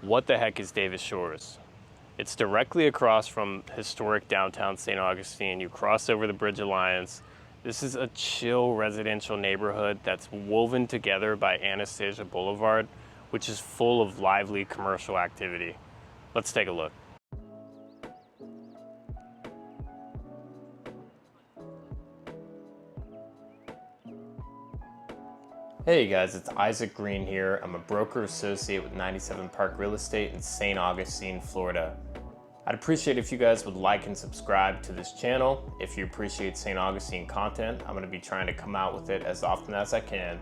What the heck is Davis Shores? It's directly across from historic downtown Saint Augustine. You cross over the Bridge Alliance. This is a chill residential neighborhood that's woven together by Anastasia Boulevard, which is full of lively commercial activity. Let's take a look. Hey guys, it's Isaac Green here. I'm a broker associate with 97 Park Real Estate in Saint Augustine, Florida. I'd appreciate if you guys would like and subscribe to this channel. If you appreciate Saint Augustine content, I'm gonna be trying to come out with it as often as I can.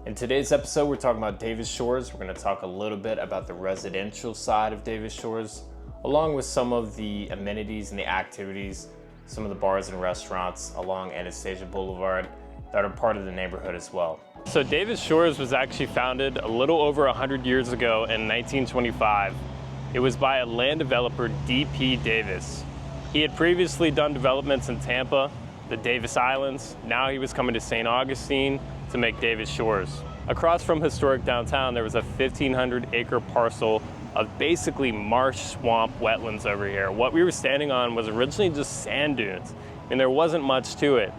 In today's episode, we're talking about Davis Shores. We're gonna talk a little bit about the residential side of Davis Shores, along with some of the amenities and the activities, some of the bars and restaurants along Anastasia Boulevard that are part of the neighborhood as well. So Davis Shores was actually founded a little over 100 years ago in 1925. It was by a land developer, D.P. Davis. He had previously done developments in Tampa, the Davis Islands. Now he was coming to Saint Augustine to make Davis Shores. Across from historic downtown, there was a 1,500-acre parcel of basically marsh, swamp, wetlands over here. What we were standing on was originally just sand dunes, and there wasn't much to it.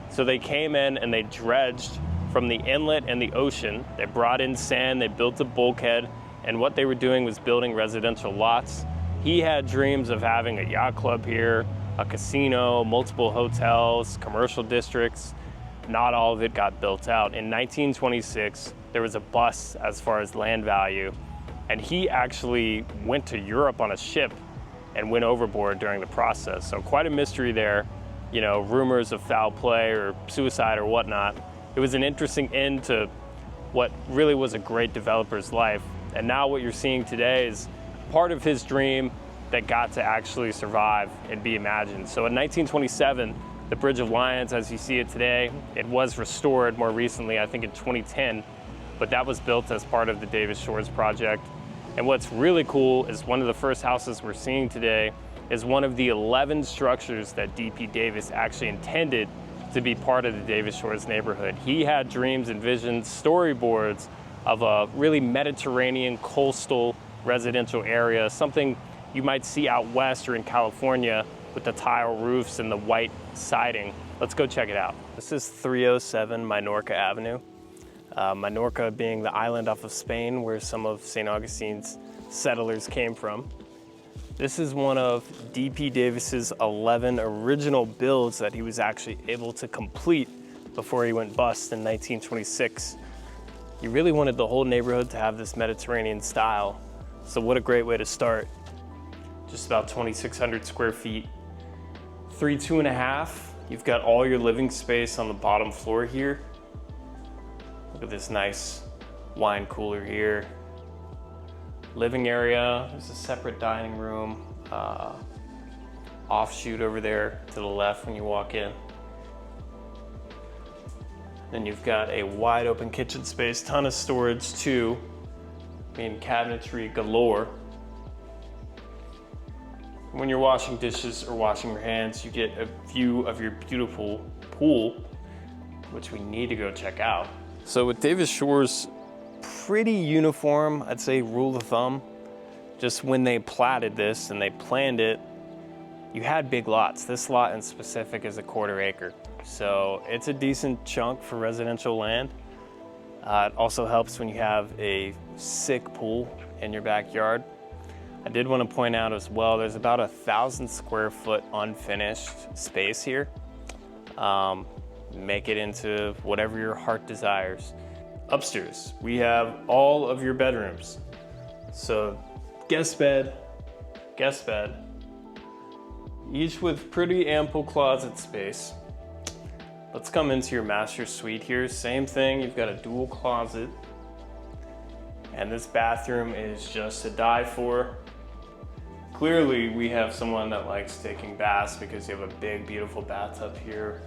So they came in and they dredged from the inlet and the ocean. They brought in sand, they built a bulkhead, and what they were doing was building residential lots. He had dreams of having a yacht club here, a casino, multiple hotels, commercial districts. Not all of it got built out. In 1926, there was a bust as far as land value, and he actually went to Europe on a ship and went overboard during the process. So quite a mystery there, you know, rumors of foul play or suicide or whatnot. It was an interesting end to what really was a great developer's life. And now what you're seeing today is part of his dream that got to actually survive and be imagined. So in 1927, the Bridge Alliance, as you see it today, it was restored more recently, I think in 2010, but that was built as part of the Davis Shores project. And what's really cool is one of the first houses we're seeing today is one of the 11 structures that D.P. Davis actually intended to be part of the Davis Shores neighborhood. He had dreams and visions, storyboards of a really Mediterranean coastal residential area, something you might see out west or in California with the tile roofs and the white siding. Let's go check it out. This is 307 Minorca Avenue. Minorca being the island off of Spain where some of St. Augustine's settlers came from. This is one of D.P. Davis's 11 original builds that he was actually able to complete before he went bust in 1926. He really wanted the whole neighborhood to have this Mediterranean style. So what a great way to start. Just about 2,600 square feet. 2.5. You've got all your living space on the bottom floor here. Look at this nice wine cooler here. Living area, there's a separate dining room, offshoot over there to the left when you walk in. Then you've got a wide open kitchen space, ton of storage too, I mean cabinetry galore. When you're washing dishes or washing your hands, you get a view of your beautiful pool, which we need to go check out. So with Davis Shores, pretty uniform, I'd say rule of thumb. Just when they platted this and they planned it, you had big lots. This lot in specific is a 1/4 acre. So it's a decent chunk for residential land. It also helps when you have a sick pool in your backyard. I did want to point out as well, there's about 1,000 square foot unfinished space here. Make it into whatever your heart desires. Upstairs, we have all of your bedrooms. So guest bed, each with pretty ample closet space. Let's come into your master suite here. Same thing, you've got a dual closet. And this bathroom is just to die for. Clearly, we have someone that likes taking baths because you have a big, beautiful bathtub here.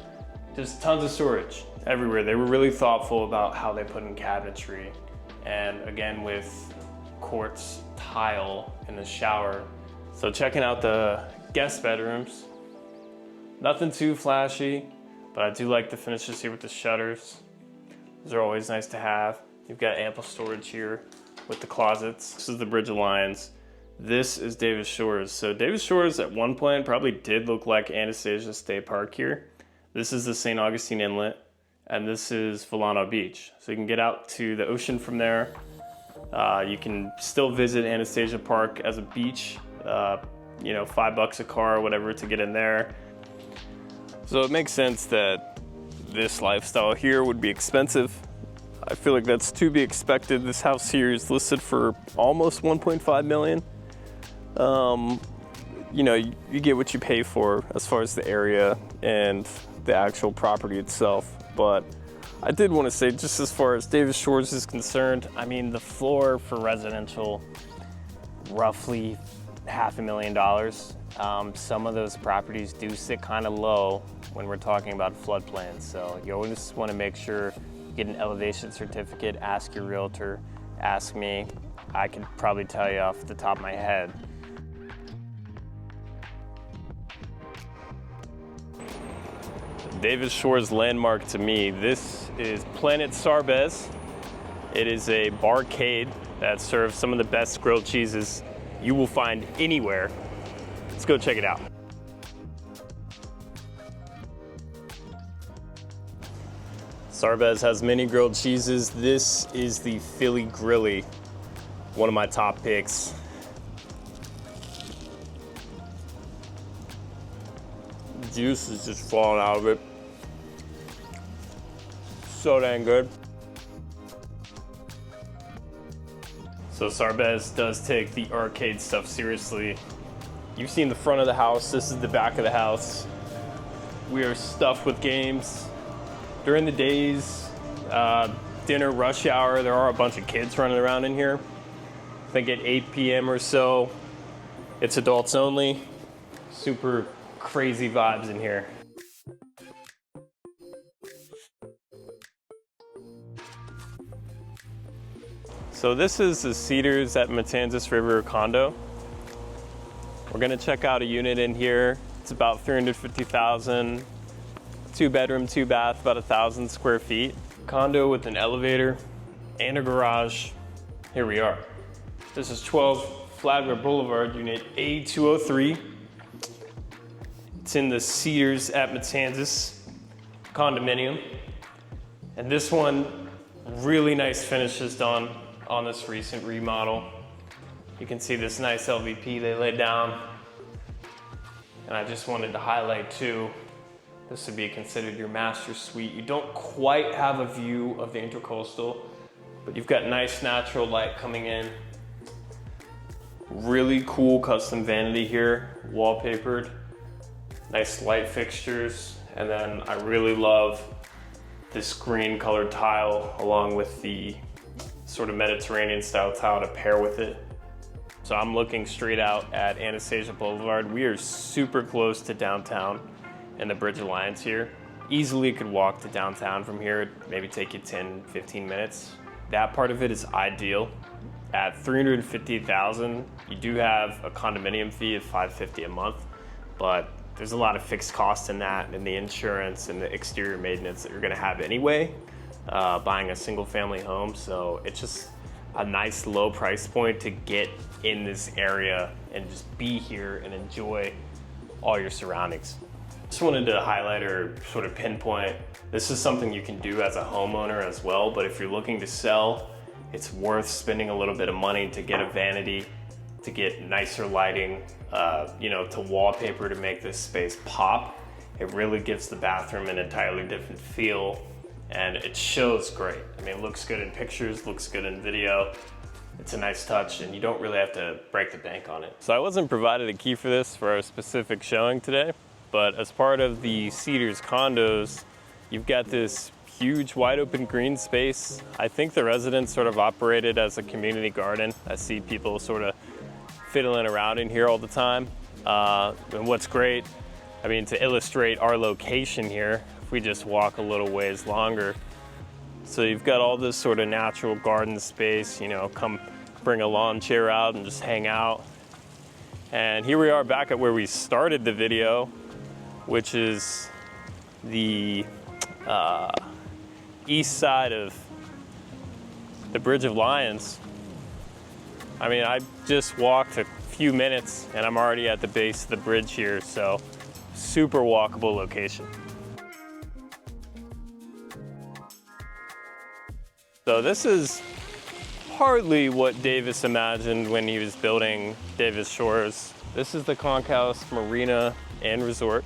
Just tons of storage everywhere. They were really thoughtful about how they put in cabinetry. And again, with quartz tile in the shower. So checking out the guest bedrooms. Nothing too flashy, but I do like the finishes here with the shutters. Those are always nice to have. You've got ample storage here with the closets. This is the Bridge of Lions. This is Davis Shores. So Davis Shores at one point probably did look like Anastasia State Park here. This is the Saint Augustine Inlet, and this is Volano Beach. So you can get out to the ocean from there. You can still visit Anastasia Park as a beach, you know, $5 a car or whatever to get in there. So it makes sense that this lifestyle here would be expensive. I feel like that's to be expected. This house here is listed for almost 1.5 million. You know, you get what you pay for as far as the area and the actual property itself. But I did want to say, just as far as Davis Shores is concerned, I mean, the floor for residential, roughly $500,000. Some of those properties do sit kind of low when we're talking about floodplains. So you always want to make sure you get an elevation certificate, ask your realtor, ask me. I can probably tell you off the top of my head. Davis Shores landmark to me, this is Planet Sarbez. It is a barcade that serves some of the best grilled cheeses you will find anywhere. Let's go check it out. Sarbez has many grilled cheeses. This is the Philly Grilly, one of my top picks. Juice is just falling out of it. So dang good. So Sarbez does take the arcade stuff seriously. You've seen the front of the house, this is the back of the house. We are stuffed with games. During the days, dinner rush hour, there are a bunch of kids running around in here. I think at 8 p.m. or so, it's adults only. Super crazy vibes in here. So this is the Cedars at Matanzas River condo. We're gonna check out a unit in here. It's about 350,000, 2 bedroom, 2 bath, about 1,000 square feet. Condo with an elevator and a garage. Here we are. This is 12 Flagler Boulevard, unit A203. It's in the Cedars at Matanzas condominium. And this one, really nice finishes done on this recent remodel. You can see this nice LVP they laid down. And I just wanted to highlight too, this would be considered your master suite. You don't quite have a view of the intercoastal, but you've got nice natural light coming in. Really cool custom vanity here, wallpapered. Nice light fixtures. And then I really love this green colored tile along with the sort of Mediterranean style tile to pair with it. So I'm looking straight out at Anastasia Boulevard. We are super close to downtown and the Bridge of Lions here. Easily could walk to downtown from here, maybe take you 10, 15 minutes. That part of it is ideal. At $350,000, you do have a condominium fee of $550 a month, but there's a lot of fixed costs in that, and the insurance and the exterior maintenance that you're gonna have anyway, buying a single family home. So it's just a nice low price point to get in this area and just be here and enjoy all your surroundings. Just wanted to highlight or sort of pinpoint, this is something you can do as a homeowner as well, but if you're looking to sell, it's worth spending a little bit of money to get a vanity, to get nicer lighting, you know, to wallpaper to make this space pop. It really gives the bathroom an entirely different feel, and it shows great. I mean, it looks good in pictures, looks good in video. It's a nice touch, and you don't really have to break the bank on it. So I wasn't provided a key for this for our specific showing today, but as part of the Cedars condos, you've got this huge wide open green space. I think the residents sort of operate it as a community garden. I see people sort of fiddling around in here all the time. And what's great, I mean, to illustrate our location here, if we just walk a little ways longer. So you've got all this sort of natural garden space, you know, come bring a lawn chair out and just hang out. And here we are back at where we started the video, which is the east side of the Bridge of Lions. I mean, I just walked a few minutes and I'm already at the base of the bridge here, so super walkable location. So this is hardly what Davis imagined when he was building Davis Shores. This is the Conch House Marina and Resort.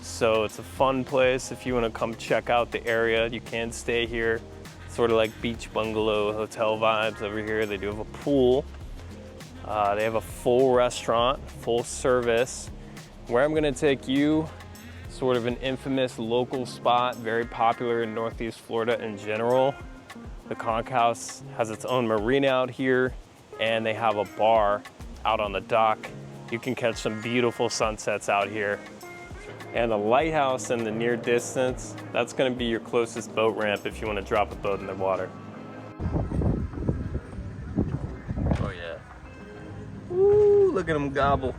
So it's a fun place if you want to come check out the area. You can stay here, sort of like beach bungalow hotel vibes over here. They do have a pool. They have a full restaurant, full service. Where I'm gonna take you, sort of an infamous local spot, very popular in Northeast Florida in general. The Conch House has its own marina out here, and they have a bar out on the dock. You can catch some beautiful sunsets out here. And the lighthouse in the near distance, that's gonna be your closest boat ramp if you wanna drop a boat in the water. Oh yeah. Ooh, look at them gobble.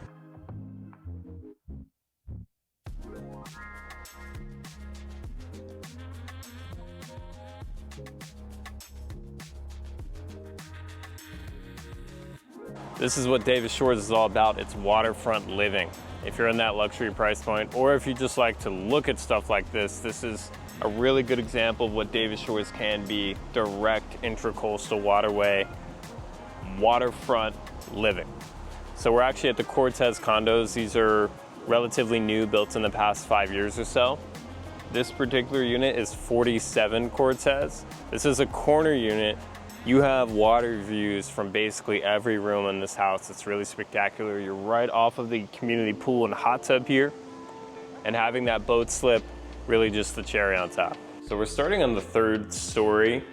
This is what Davis Shores is all about. It's waterfront living. If you're in that luxury price point, or if you just like to look at stuff like this is a really good example of what Davis Shores can be. Direct intracoastal waterway, waterfront living. So we're actually at the Cortez condos. These are relatively new, built in the past 5 years or so. This particular unit is 47 Cortez. This is a corner unit. You have water views from basically every room in this house. It's really spectacular. You're right off of the community pool and hot tub here. And having that boat slip, really just the cherry on top. So we're starting on the 3rd story.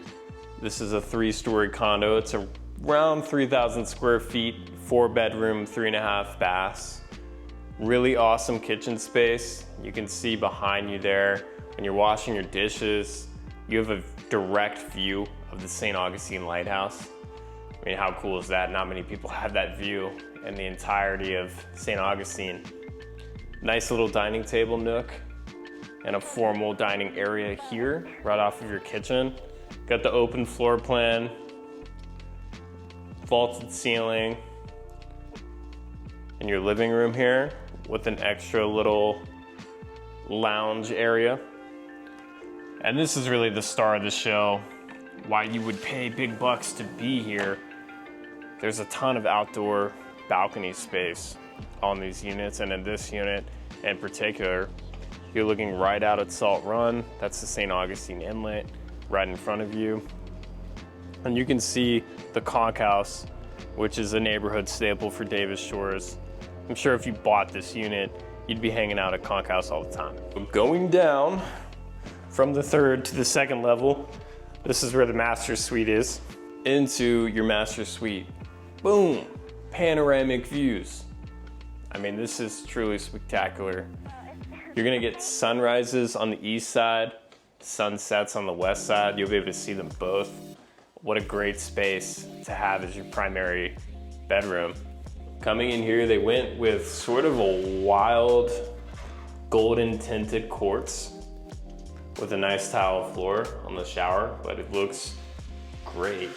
This is a 3-story condo. It's around 3,000 square feet, 4-bedroom, 3.5 baths. Really awesome kitchen space. You can see behind you there, when you're washing your dishes, you have a direct view of the Saint Augustine lighthouse. I mean, how cool is that? Not many people have that view in the entirety of Saint Augustine. Nice little dining table nook and a formal dining area here, right off of your kitchen. Got the open floor plan, vaulted ceiling, and your living room here with an extra little lounge area. And this is really the star of the show, why you would pay big bucks to be here. There's a ton of outdoor balcony space on these units, and in this unit in particular, you're looking right out at Salt Run. That's the Saint Augustine Inlet right in front of you. And you can see the Conch House, which is a neighborhood staple for Davis Shores. I'm sure if you bought this unit, you'd be hanging out at Conch House all the time. But going down from the 3rd to the 2nd level, this is where the master suite is. Into your master suite. Boom, panoramic views. I mean, this is truly spectacular. You're gonna get sunrises on the east side, sunsets on the west side. You'll be able to see them both. What a great space to have as your primary bedroom. Coming in here, they went with sort of a wild golden tinted quartz with a nice tile floor on the shower, but it looks great.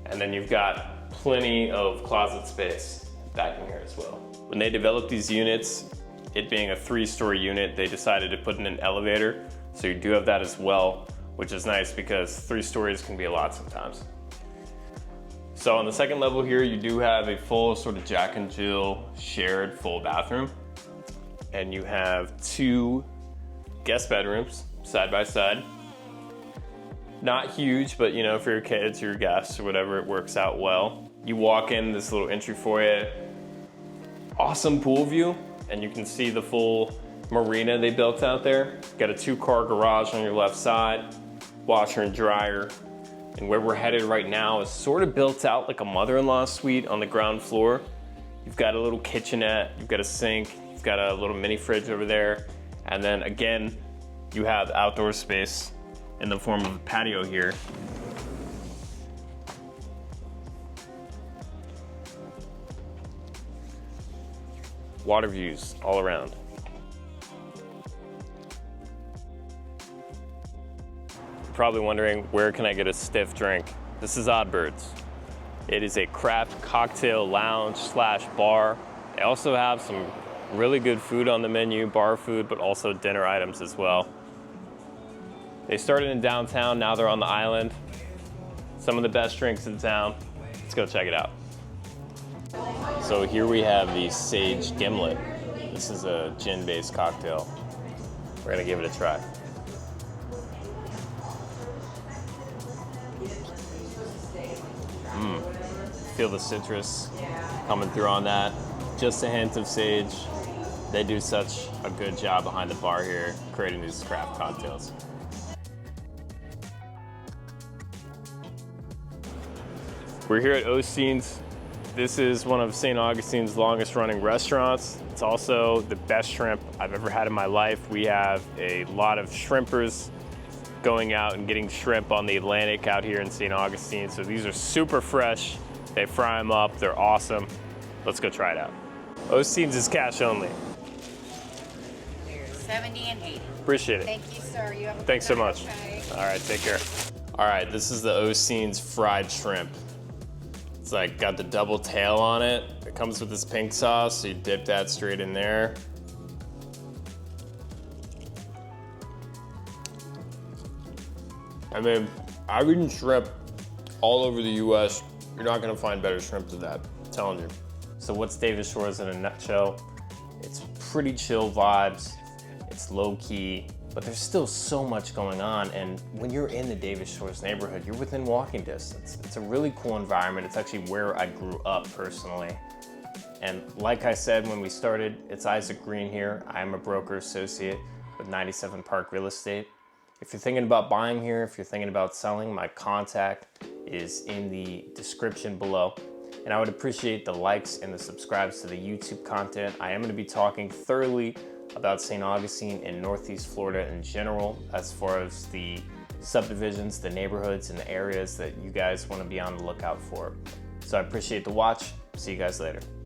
And then you've got plenty of closet space back in here as well. When they developed these units, it being a 3-story unit, they decided to put in an elevator. So you do have that as well, which is nice because 3 stories can be a lot sometimes. So on the 2nd level here, you do have a full sort of Jack and Jill shared full bathroom. And you have 2 guest bedrooms side by side. Not huge, but you know, for your kids, your guests, or whatever, it works out well. You walk in this little entry foyer, awesome pool view, and you can see the full marina they built out there. Got a 2-car garage on your left side, washer and dryer. And where we're headed right now is sort of built out like a mother-in-law suite on the ground floor. You've got a little kitchenette, you've got a sink, you've got a little mini fridge over there. And then again, you have outdoor space in the form of a patio here. Water views all around. You're probably wondering, where can I get a stiff drink? This is Oddbirds. It is a craft cocktail lounge slash bar. They also have some really good food on the menu, bar food, but also dinner items as well. They started in downtown, now they're on the island. Some of the best drinks in town. Let's go check it out. So here we have the Sage Gimlet. This is a gin-based cocktail. We're gonna give it a try. Feel the citrus coming through on that. Just a hint of sage. They do such a good job behind the bar here, creating these craft cocktails. We're here at Augustine's. This is one of Saint Augustine's longest running restaurants. It's also the best shrimp I've ever had in my life. We have a lot of shrimpers going out and getting shrimp on the Atlantic out here in Saint Augustine. So these are super fresh. They fry them up, they're awesome. Let's go try it out. Augustine's is cash only. 70 and 80. Appreciate it. Thank you, sir. You have a Thanks so good night, much. okay? All right, take care. All right, this is the Augustine's fried shrimp. It's like got the double tail on it. It comes with this pink sauce, so you dip that straight in there. I mean, I've eaten shrimp all over the US. You're not gonna find better shrimp than that, I'm telling you. So what's Davis Shores in a nutshell? It's pretty chill vibes, it's low key, but there's still so much going on. And when you're in the Davis Shores neighborhood, you're within walking distance. It's a really cool environment. It's actually where I grew up personally. And like I said when we started, it's Isaac Green here. I'm a broker associate with 97 Park Real Estate. If you're thinking about buying here, if you're thinking about selling, my contact is in the description below. And I would appreciate the likes and the subscribes to the YouTube content. I am going to be talking thoroughly about St. Augustine and Northeast Florida in general, as far as the subdivisions, the neighborhoods, and the areas that you guys want to be on the lookout for. So I appreciate the watch. See you guys later.